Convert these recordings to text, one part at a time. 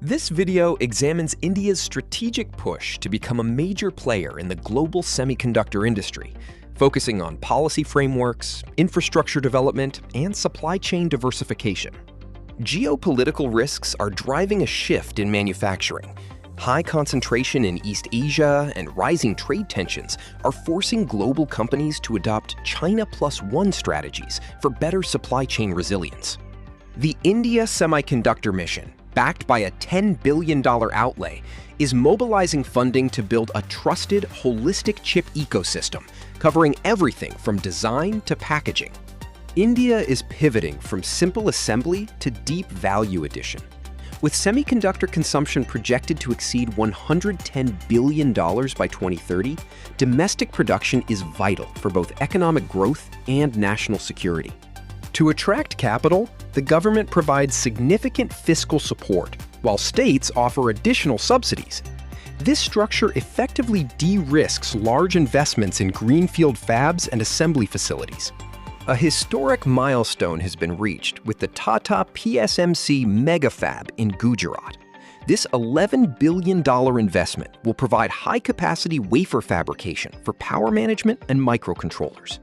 This video examines India's strategic push to become a major player in the global semiconductor industry, focusing on policy frameworks, infrastructure development, and supply chain diversification. Geopolitical risks are driving a shift in manufacturing. High concentration in East Asia and rising trade tensions are forcing global companies to adopt China Plus One strategies for better supply chain resilience. The India Semiconductor Mission, backed by a $10 billion outlay, is mobilizing funding to build a trusted, holistic chip ecosystem, covering everything from design to packaging. India is pivoting from simple assembly to deep value addition. With semiconductor consumption projected to exceed $110 billion by 2030, domestic production is vital for both economic growth and national security. To attract capital, the government provides significant fiscal support, while states offer additional subsidies. This structure effectively de-risks large investments in greenfield fabs and assembly facilities. A historic milestone has been reached with the Tata TSMC mega fab in Gujarat. This $11 billion investment will provide high-capacity wafer fabrication for power management and microcontrollers.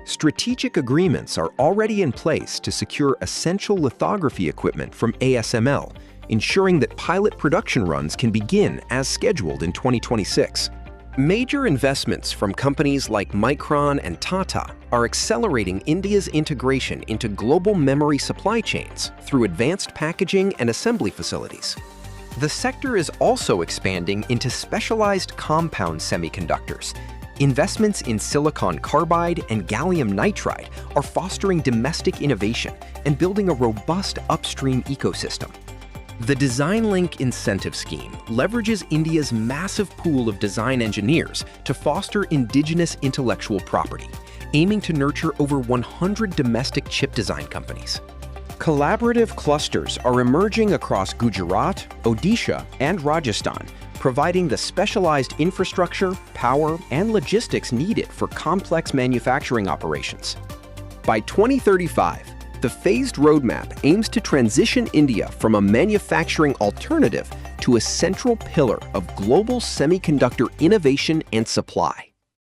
Strategic agreements are already in place to secure essential lithography equipment from ASML, ensuring that pilot production runs can begin as scheduled in 2026. Major investments from companies like Micron and Tata are accelerating India's integration into global memory supply chains through advanced packaging and assembly facilities. The sector is also expanding into specialized compound semiconductors. Investments in silicon carbide and gallium nitride are fostering domestic innovation and building a robust upstream ecosystem. The Design Link incentive scheme leverages India's massive pool of design engineers to foster indigenous intellectual property, aiming to nurture over 100 domestic chip design companies. Collaborative clusters are emerging across Gujarat, Odisha, and Rajasthan, providing the specialized infrastructure, power, and logistics needed for complex manufacturing operations. By 2035, the phased roadmap aims to transition India from a manufacturing alternative to a central pillar of global semiconductor innovation and supply.